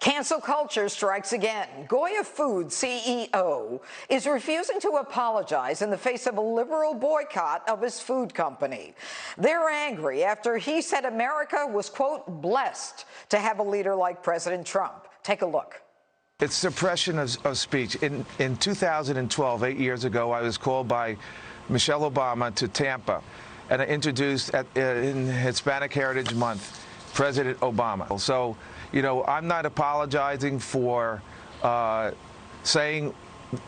Cancel culture strikes again. Goya Foods CEO is refusing to apologize in the face of a liberal boycott of his food company. They're angry after he said America was, quote, blessed to have a leader like President Trump. Take a look. It's suppression of speech. In 2012, 8 years ago, I was called by Michelle Obama to Tampa, and I introduced in Hispanic Heritage Month, President Obama. So, you know, I'm not apologizing for saying,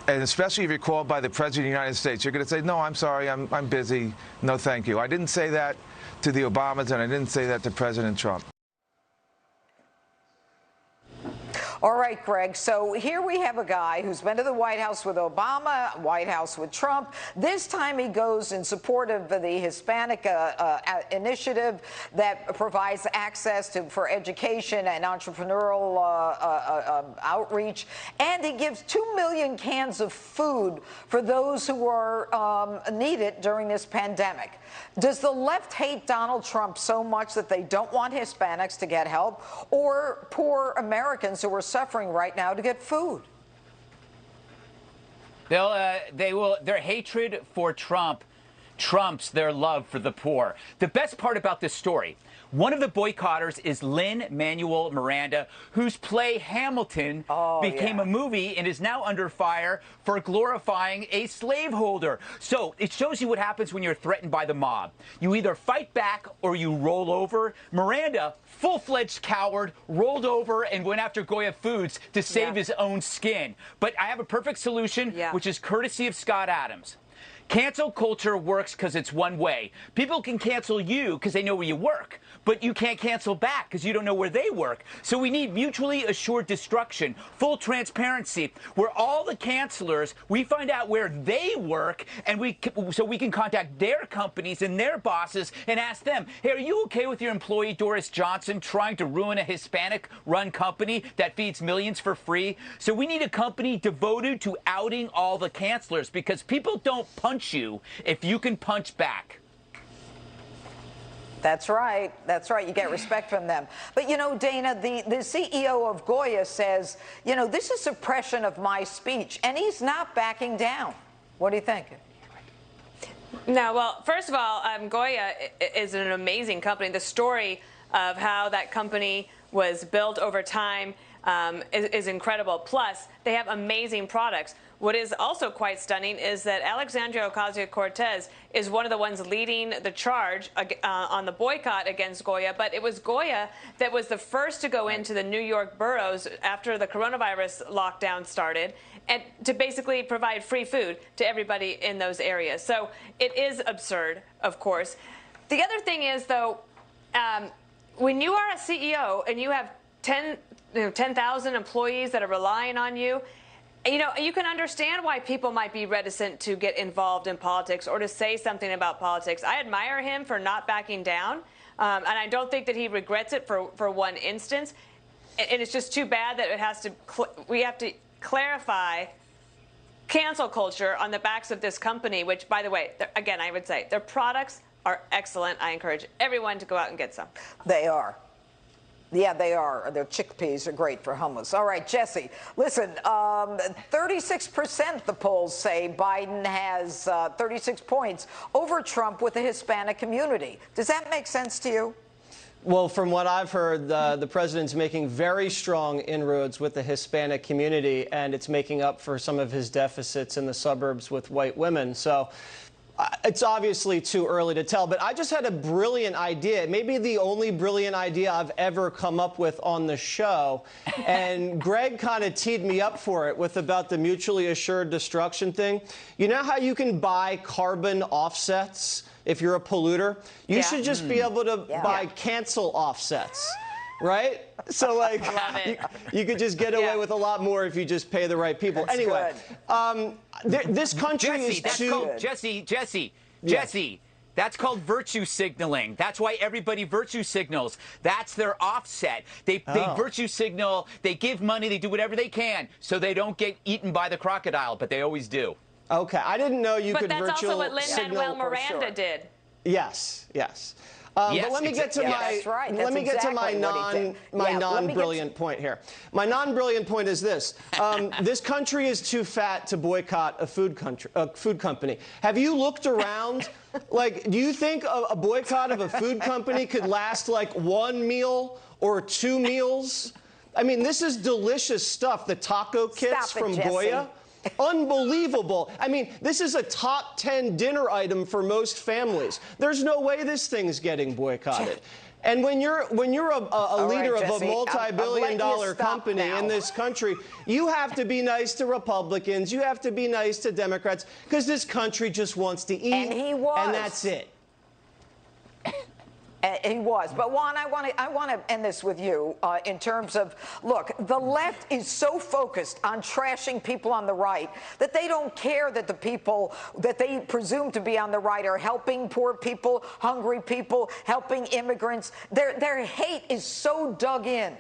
and especially if you're called by the President of the United States, you're going to say, no, I'm sorry, I'm busy, no thank you. I didn't say that to the Obamas, and I didn't say that to President Trump. All right, Greg, so here we have a guy who's been to the White House with Obama, White House with Trump. This time he goes in support of the Hispanic initiative that provides access for education and entrepreneurial outreach. And he gives 2 million cans of food for those who are needed during this pandemic. Does the left hate Donald Trump so much that they don't want Hispanics to get help, or poor Americans who are suffering right now to get food? Their hatred for Trump trumps their love for the poor. The best part about this story, one of the boycotters is Lin-Manuel Miranda, whose play Hamilton became a movie and is now under fire for glorifying a slaveholder. So it shows you what happens when you're threatened by the mob. You either fight back or you roll over. Miranda, full-fledged coward, rolled over and went after Goya Foods to save his own skin. But I have a perfect solution, which is courtesy of Scott Adams. Cancel culture works because it's one way. People can cancel you because they know where you work, but you can't cancel back because you don't know where they work. So we need mutually assured destruction, full transparency, where all the cancelers, we find out where they work, and so we can contact their companies and their bosses and ask them, hey, are you okay with your employee Doris Johnson trying to ruin a Hispanic-run company that feeds millions for free? So we need a company devoted to outing all the cancelers, because people don't punch you if you can punch back. That's right. That's right. You get respect from them. But, you know, Dana, the CEO of Goya says, you know, this is suppression of my speech, and he's not backing down. What do you think? No, well, first of all, Goya is an amazing company. The story of how that company was built over time is incredible. Plus, they have amazing products. What is also quite stunning is that Alexandria Ocasio-Cortez is one of the ones leading the charge on the boycott against Goya, but it was Goya that was the first to go into the New York boroughs after the coronavirus lockdown started, and to basically provide free food to everybody in those areas. So it is absurd, of course. The other thing is, though, when you are a CEO and you have 10,000 employees that are relying on you, you know, you can understand why people might be reticent to get involved in politics or to say something about politics. I admire him for not backing down, and I don't think that he regrets it for one instance. And it's just too bad that we have to clarify cancel culture on the backs of this company, which, by the way, again, I would say their products are excellent. I encourage everyone to go out and get some. They are. Yeah, they are. Their chickpeas are great for hummus. All right, Jesse, listen, 36% the polls say Biden has 36 points over Trump with the Hispanic community. Does that make sense to you? Well, from what I've heard, the president's making very strong inroads with the Hispanic community, and it's making up for some of his deficits in the suburbs with white women. So it's obviously too early to tell, but I just had a brilliant idea, maybe the only brilliant idea I've ever come up with on the show, and Greg kind of teed me up for it with about the mutually assured destruction thing. You know how you can buy carbon offsets if you're a polluter? You should just be able to buy cancel offsets. Right? So, like, you could just get away with a lot more if you just pay the right people. That's anyway, this country is too... Jesse, that's called virtue signaling. That's why everybody virtue signals. That's their offset. They virtue signal, they give money, they do whatever they can so they don't get eaten by the crocodile, but they always do. Okay, I didn't know you could virtual signal. But that's also what Lin-Manuel Miranda did. Yes, yes. Yes, But let me get to yeah, my that's right. let That's me get to my exactly what he did. Yeah, let me get non-brilliant point here. My non-brilliant point is this: this country is too fat to boycott a food company. Have you looked around? Like, do you think a boycott of a food company could last like one meal or two meals? I mean, this is delicious stuff. The taco kits Stop it, from Jesse. Goya. Unbelievable. I mean, this is a top 10 dinner item for most families. There's no way this thing's getting boycotted. And when you're a leader right, of Jesse, a I'm multi-billion letting you dollar stop company now. in this country, you have to be nice to Republicans. You have to be nice to Democrats, because this country just wants to eat. And he was. And that's it. He was. But Juan, I want to end this with you in terms of, look, the left is so focused on trashing people on the right that they don't care that the people that they presume to be on the right are helping poor people, hungry people, helping immigrants. Their hate is so dug in.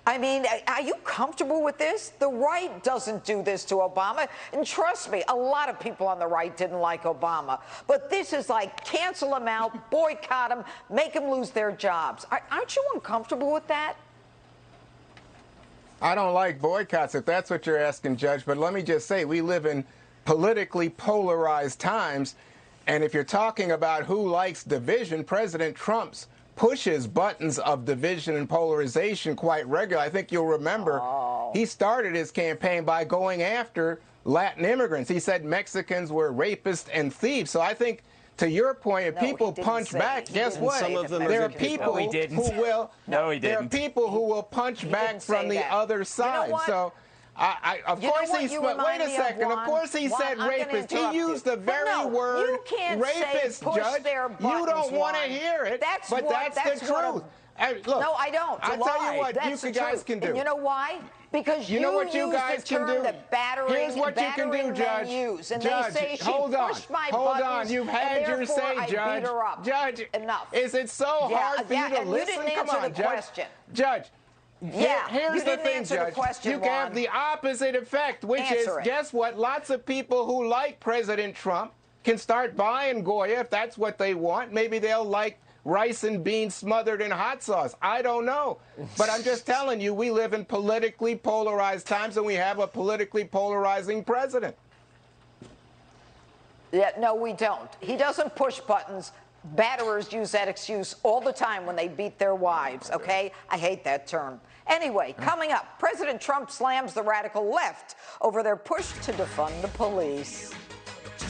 I mean, are you comfortable with this? The right doesn't do this to Obama. And trust me, a lot of people on the right didn't like Obama. But this is like cancel him out, boycott him, make him lose their jobs. Aren't you uncomfortable with that? I don't like boycotts, if that's what you're asking, Judge. But let me just say, we live in politically polarized times. And if you're talking about who likes division, President Trump's pushes buttons of division and polarization quite regularly. I think you'll remember he started his campaign by going after Latin immigrants. He said Mexicans were rapists and thieves. So I think, to your point, if people punch back, guess what? Some of them there are are people No, he didn't. who will. No, he There are didn't. people who will punch back didn't say from the that. other You know side. what? So. Of You know course what he's. you Wait remind a me of, second. Of Juan? course he Juan, said I'm gonna rapist. interrupt He used you. the But very no, word you can't say rapist, push Judge. their You buttons, don't want to Juan. hear it, That's but what- that's that's the what truth. No, Look, I don't. I tell you what, That's you the guys truth. can do. And you know why? Because You know what you use guys the can term do? that battering, Here's what you can do, battering men Judge. use. And Judge, they say she hold on. pushed my Hold buttons, on. You've and had your therefore say, I Judge. beat her up. Judge, Enough. is it so Yeah, hard for you to and you listen? didn't Come answer on, the Judge. question. Judge. Yeah, Here's you the didn't thing, answer the Judge. question, You can have Juan. the opposite effect, which Answer is, it. guess what? Lots of people who like President Trump can start buying Goya if that's what they want. Maybe they'll like rice and beans smothered in hot sauce. I don't know. But I'm just telling you, we live in politically polarized times, and we have a politically polarizing president. Yeah, no, we don't. He doesn't push buttons. Batterers use that excuse all the time when they beat their wives, okay? I hate that term. Anyway, coming up, President Trump slams the radical left over their push to defund the police.